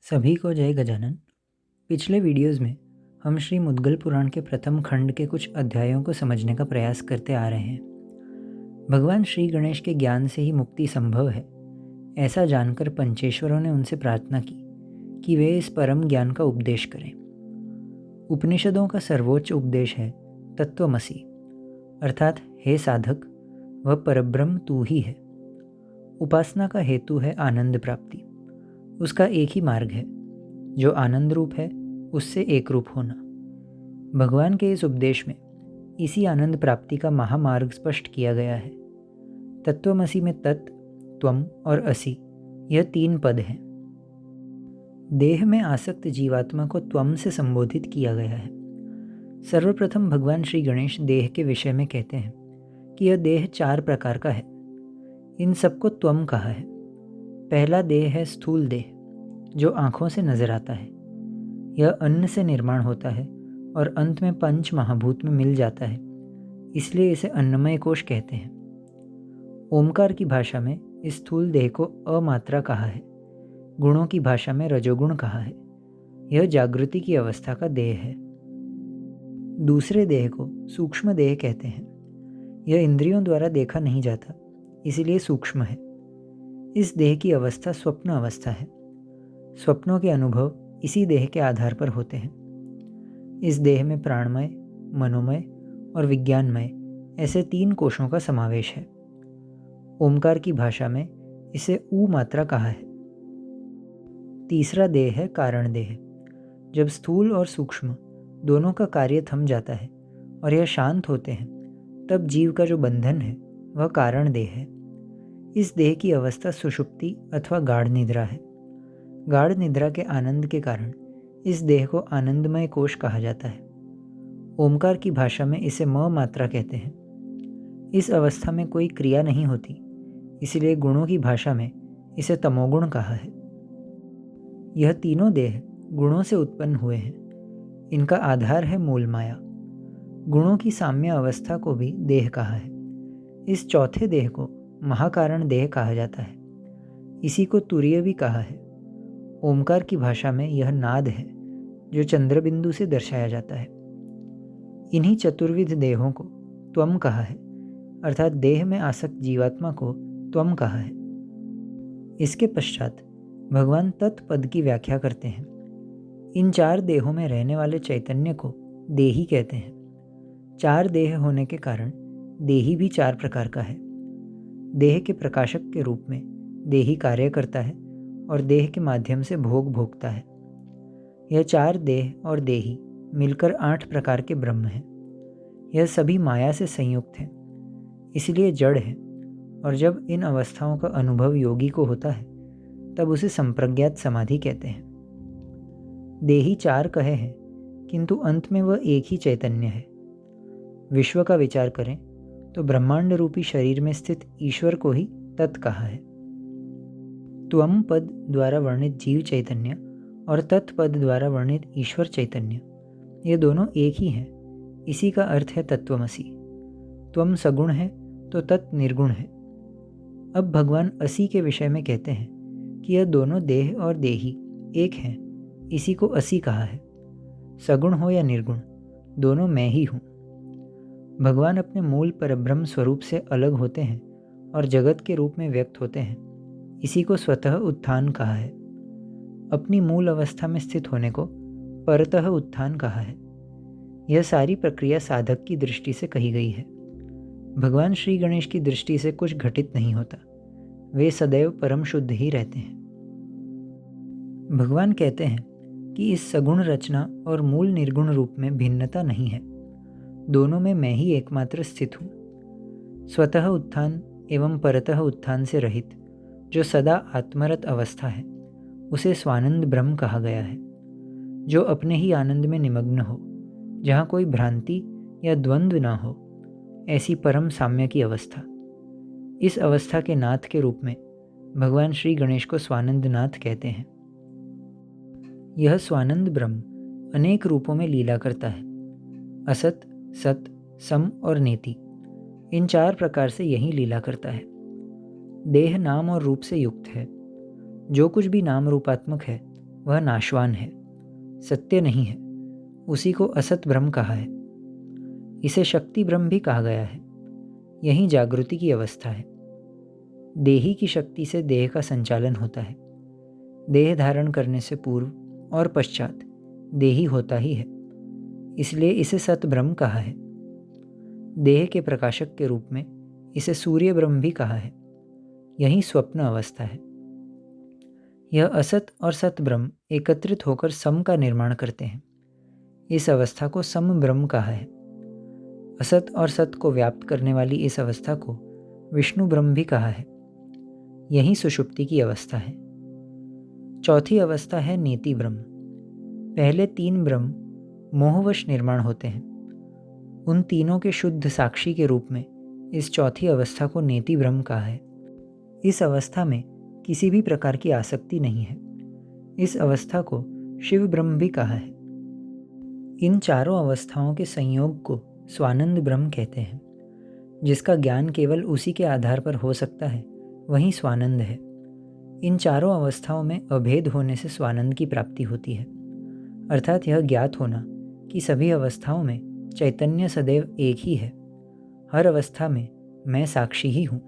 सभी को जय गजानन। पिछले वीडियोस में हम श्री मुद्गल पुराण के प्रथम खंड के कुछ अध्यायों को समझने का प्रयास करते आ रहे हैं। भगवान श्री गणेश के ज्ञान से ही मुक्ति संभव है, ऐसा जानकर पंचेश्वरों ने उनसे प्रार्थना की कि वे इस परम ज्ञान का उपदेश करें। उपनिषदों का सर्वोच्च उपदेश है तत्वमसि, अर्थात हे साधक, वह परब्रह्म तू ही है। उपासना का हेतु है आनंद प्राप्ति। उसका एक ही मार्ग है, जो आनंद रूप है उससे एक रूप होना। भगवान के इस उपदेश में इसी आनंद प्राप्ति का महामार्ग स्पष्ट किया गया है। तत्वमसि में तत्, त्वम और असि, यह तीन पद हैं। देह में आसक्त जीवात्मा को त्वम से संबोधित किया गया है। सर्वप्रथम भगवान श्री गणेश देह के विषय में कहते हैं कि यह देह चार प्रकार का है। इन सबको त्वम कहा है। पहला देह है स्थूल देह, जो आँखों से नजर आता है। यह अन्न से निर्माण होता है और अंत में पंच महाभूत में मिल जाता है, इसलिए इसे अन्नमय कोश कहते हैं। ओमकार की भाषा में इस स्थूल देह को अमात्रा कहा है। गुणों की भाषा में रजोगुण कहा है। यह जागृति की अवस्था का देह है। दूसरे देह को सूक्ष्म देह कहते हैं। यह इंद्रियों द्वारा देखा नहीं जाता, इसलिए सूक्ष्म है। इस देह की अवस्था स्वप्न अवस्था है। स्वप्नों के अनुभव इसी देह के आधार पर होते हैं। इस देह में प्राणमय, मनोमय और विज्ञानमय ऐसे तीन कोशों का समावेश है। ओमकार की भाषा में इसे ऊ मात्रा कहा है। तीसरा देह है कारण देह। जब स्थूल और सूक्ष्म दोनों का कार्य थम जाता है और यह शांत होते हैं, तब जीव का जो बंधन है वह कारण देह है। इस देह की अवस्था सुषुप्ति अथवा गाढ़ निद्रा है। गाढ़ निद्रा के आनंद के कारण इस देह को आनंदमय कोश कहा जाता है। ओमकार की भाषा में इसे म मात्रा कहते हैं। इस अवस्था में कोई क्रिया नहीं होती, इसलिए गुणों की भाषा में इसे तमोगुण कहा है। यह तीनों देह गुणों से उत्पन्न हुए हैं। इनका आधार है मूल माया। गुणों की साम्य अवस्था को भी देह कहा है। इस चौथे देह को महाकारण देह कहा जाता है। इसी को तुरीय भी कहा है। ओमकार की भाषा में यह नाद है, जो चंद्रबिंदु से दर्शाया जाता है। इन्हीं चतुर्विध देहों को त्वम कहा है, अर्थात देह में आसक्त जीवात्मा को त्वम कहा है। इसके पश्चात भगवान तत्पद की व्याख्या करते हैं। इन चार देहों में रहने वाले चैतन्य को देही कहते हैं। चार देह होने के कारण देही भी चार प्रकार का है। देह के प्रकाशक के रूप में देही कार्य करता है और देह के माध्यम से भोग भोगता है। यह चार देह और देही मिलकर 8 प्रकार के ब्रह्म हैं। यह सभी माया से संयुक्त हैं, इसलिए जड़ है। और जब इन अवस्थाओं का अनुभव योगी को होता है, तब उसे संप्रज्ञात समाधि कहते हैं। देही चार कहे हैं, किंतु अंत में वह एक ही चैतन्य है। विश्व का विचार करें तो ब्रह्मांड रूपी शरीर में स्थित ईश्वर को ही तत् कहा है। त्वम पद द्वारा वर्णित जीव चैतन्य और तत्पद द्वारा वर्णित ईश्वर चैतन्य, ये दोनों एक ही हैं। इसी का अर्थ है तत्वमसि। त्वम सगुण है तो तत् निर्गुण है। अब भगवान असि के विषय में कहते हैं कि यह दोनों देह और देही एक हैं। इसी को असि कहा है। सगुण हो या निर्गुण, दोनों मैं ही हूँ। भगवान अपने मूल परब्रह्म स्वरूप से अलग होते हैं और जगत के रूप में व्यक्त होते हैं। इसी को स्वतः उत्थान कहा है। अपनी मूल अवस्था में स्थित होने को परतः उत्थान कहा है। यह सारी प्रक्रिया साधक की दृष्टि से कही गई है। भगवान श्री गणेश की दृष्टि से कुछ घटित नहीं होता। वे सदैव परम शुद्ध ही रहते हैं। भगवान कहते हैं कि इस सगुण रचना और मूल निर्गुण रूप में भिन्नता नहीं है। दोनों में मैं ही एकमात्र स्थित हूँ। स्वतः उत्थान एवं परतः उत्थान से रहित जो सदा आत्मरत अवस्था है, उसे स्वानंद ब्रह्म कहा गया है। जो अपने ही आनंद में निमग्न हो, जहाँ कोई भ्रांति या द्वंद्व ना हो, ऐसी परम साम्य की अवस्था। इस अवस्था के नाथ के रूप में भगवान श्री गणेश को स्वानंद नाथ कहते हैं। यह स्वानंद ब्रह्म अनेक रूपों में लीला करता है। असत, सत, सम और नेति, इन चार प्रकार से यही लीला करता है। देह नाम और रूप से युक्त है। जो कुछ भी नाम रूपात्मक है वह नाशवान है, सत्य नहीं है। उसी को असत ब्रह्म कहा है। इसे शक्ति ब्रह्म भी कहा गया है। यही जागृति की अवस्था है। देही की शक्ति से देह का संचालन होता है। देह धारण करने से पूर्व और पश्चात देही होता ही है, इसलिए इसे सत ब्रह्म कहा है। देह के प्रकाशक के रूप में इसे सूर्य ब्रह्म भी कहा है। यही स्वप्न अवस्था है। यह असत और सत ब्रह्म एकत्रित होकर सम का निर्माण करते हैं। इस अवस्था को सम ब्रह्म कहा है। असत और सत को व्याप्त करने वाली इस अवस्था को विष्णु ब्रह्म भी कहा है। यही सुषुप्ति की अवस्था है। चौथी अवस्था है नेति ब्रह्म। पहले तीन ब्रह्म मोहवश निर्माण होते हैं। उन तीनों के शुद्ध साक्षी के रूप में इस चौथी अवस्था को नेति ब्रह्म कहा है। इस अवस्था में किसी भी प्रकार की आसक्ति नहीं है। इस अवस्था को शिव ब्रह्म भी कहा है। इन चारों अवस्थाओं के संयोग को स्वानंद ब्रह्म कहते हैं। जिसका ज्ञान केवल उसी के आधार पर हो सकता है, वही स्वानंद है। इन चारों अवस्थाओं में अभेद होने से स्वानंद की प्राप्ति होती है। अर्थात यह ज्ञात होना कि सभी अवस्थाओं में चैतन्य सदैव एक ही है। हर अवस्था में मैं साक्षी ही हूँ।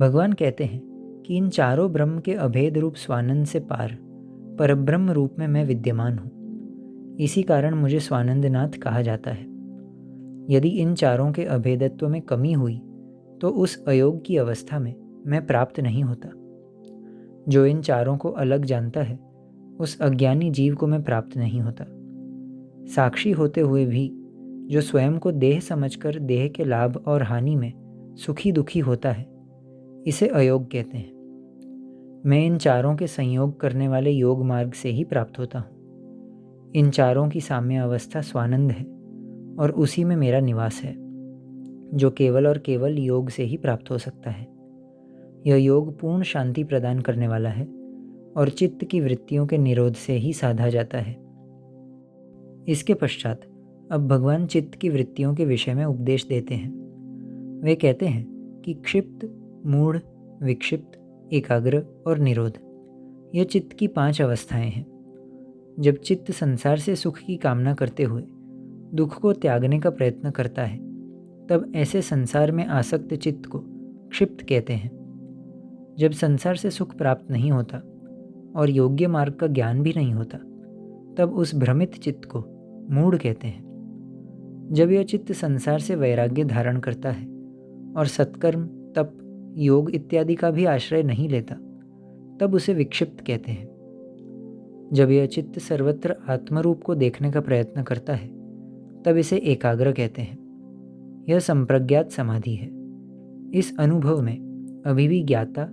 भगवान कहते हैं कि इन चारों ब्रह्म के अभेद रूप स्वानंद से पार परब्रह्म रूप में मैं विद्यमान हूँ। इसी कारण मुझे स्वानंदनाथ कहा जाता है। यदि इन चारों के अभेदत्व में कमी हुई तो उस अयोग की अवस्था में मैं प्राप्त नहीं होता। जो इन चारों को अलग जानता है, उस अज्ञानी जीव को मैं प्राप्त नहीं होता। साक्षी होते हुए भी जो स्वयं को देह समझकर देह के लाभ और हानि में सुखी दुखी होता है, इसे अयोग कहते हैं। मैं इन चारों के संयोग करने वाले योग मार्ग से ही प्राप्त होता हूँ। इन चारों की साम्य अवस्था स्वानंद है और उसी में मेरा निवास है, जो केवल और केवल योग से ही प्राप्त हो सकता है। यह योग पूर्ण शांति प्रदान करने वाला है और चित्त की वृत्तियों के निरोध से ही साधा जाता है। इसके पश्चात अब भगवान चित्त की वृत्तियों के विषय में उपदेश देते हैं। वे कहते हैं कि क्षिप्त, मूढ़, विक्षिप्त, एकाग्र और निरोध, यह चित्त की 5 अवस्थाएं हैं। जब चित्त संसार से सुख की कामना करते हुए दुख को त्यागने का प्रयत्न करता है, तब ऐसे संसार में आसक्त चित्त को क्षिप्त कहते हैं। जब संसार से सुख प्राप्त नहीं होता और योग्य मार्ग का ज्ञान भी नहीं होता, तब उस भ्रमित चित्त को मूढ़ कहते हैं। जब यह चित्त संसार से वैराग्य धारण करता है और सत्कर्म, तप, योग इत्यादि का भी आश्रय नहीं लेता, तब उसे विक्षिप्त कहते हैं। जब यह चित्त सर्वत्र आत्मरूप को देखने का प्रयत्न करता है, तब इसे एकाग्र कहते हैं। यह संप्रज्ञात समाधि है। इस अनुभव में अभी भी ज्ञाता,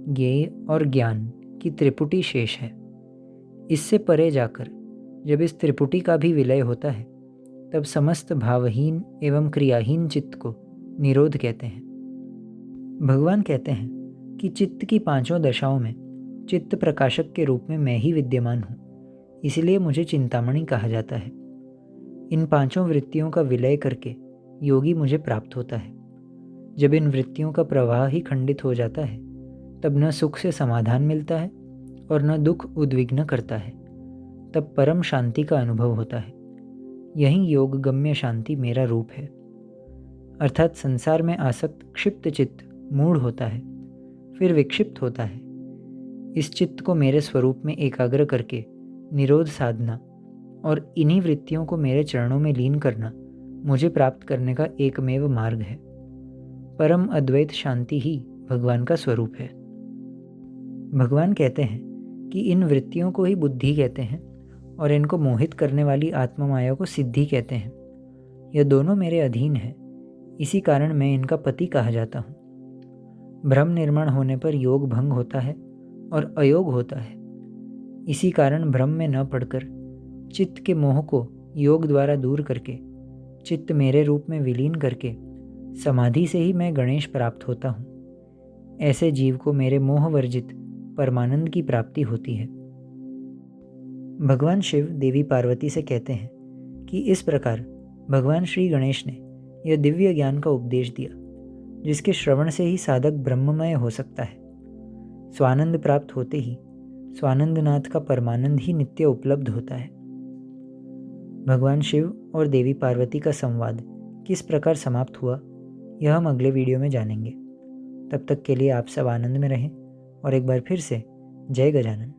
ज्ञेय और ज्ञान की त्रिपुटी शेष है। इससे परे जाकर जब इस त्रिपुटी का भी विलय होता है, तब समस्त भावहीन एवं क्रियाहीन चित्त को निरोध कहते हैं। भगवान कहते हैं कि चित्त की 5 दशाओं में चित्त प्रकाशक के रूप में मैं ही विद्यमान हूँ, इसलिए मुझे चिंतामणि कहा जाता है। इन 5 वृत्तियों का विलय करके योगी मुझे प्राप्त होता है। जब इन वृत्तियों का प्रवाह ही खंडित हो जाता है, तब न सुख से समाधान मिलता है और न दुख उद्विग्न करता है। तब परम शांति का अनुभव होता है। यही योग गम्य शांति मेरा रूप है। अर्थात संसार में आसक्त क्षिप्त चित्त मूढ़ होता है, फिर विक्षिप्त होता है। इस चित्त को मेरे स्वरूप में एकाग्र करके निरोध साधना और इन्हीं वृत्तियों को मेरे चरणों में लीन करना मुझे प्राप्त करने का एकमेव मार्ग है। परम अद्वैत शांति ही भगवान का स्वरूप है। भगवान कहते हैं कि इन वृत्तियों को ही बुद्धि कहते हैं और इनको मोहित करने वाली आत्ममाया को सिद्धि कहते हैं। यह दोनों मेरे अधीन है, इसी कारण मैं इनका पति कहा जाता हूँ। भ्रम निर्माण होने पर योग भंग होता है और अयोग होता है। इसी कारण भ्रम में न पड़कर चित्त के मोह को योग द्वारा दूर करके चित्त मेरे रूप में विलीन करके समाधि से ही मैं गणेश प्राप्त होता हूँ। ऐसे जीव को मेरे मोह वर्जित परमानंद की प्राप्ति होती है। भगवान शिव देवी पार्वती से कहते हैं कि इस प्रकार भगवान श्री गणेश ने यह दिव्य ज्ञान का उपदेश दिया, जिसके श्रवण से ही साधक ब्रह्ममय हो सकता है। स्वानंद प्राप्त होते ही स्वानंदनाथ का परमानंद ही नित्य उपलब्ध होता है। भगवान शिव और देवी पार्वती का संवाद किस प्रकार समाप्त हुआ, यह हम अगले वीडियो में जानेंगे। तब तक के लिए आप सब आनंद में रहें और एक बार फिर से जय गजानन।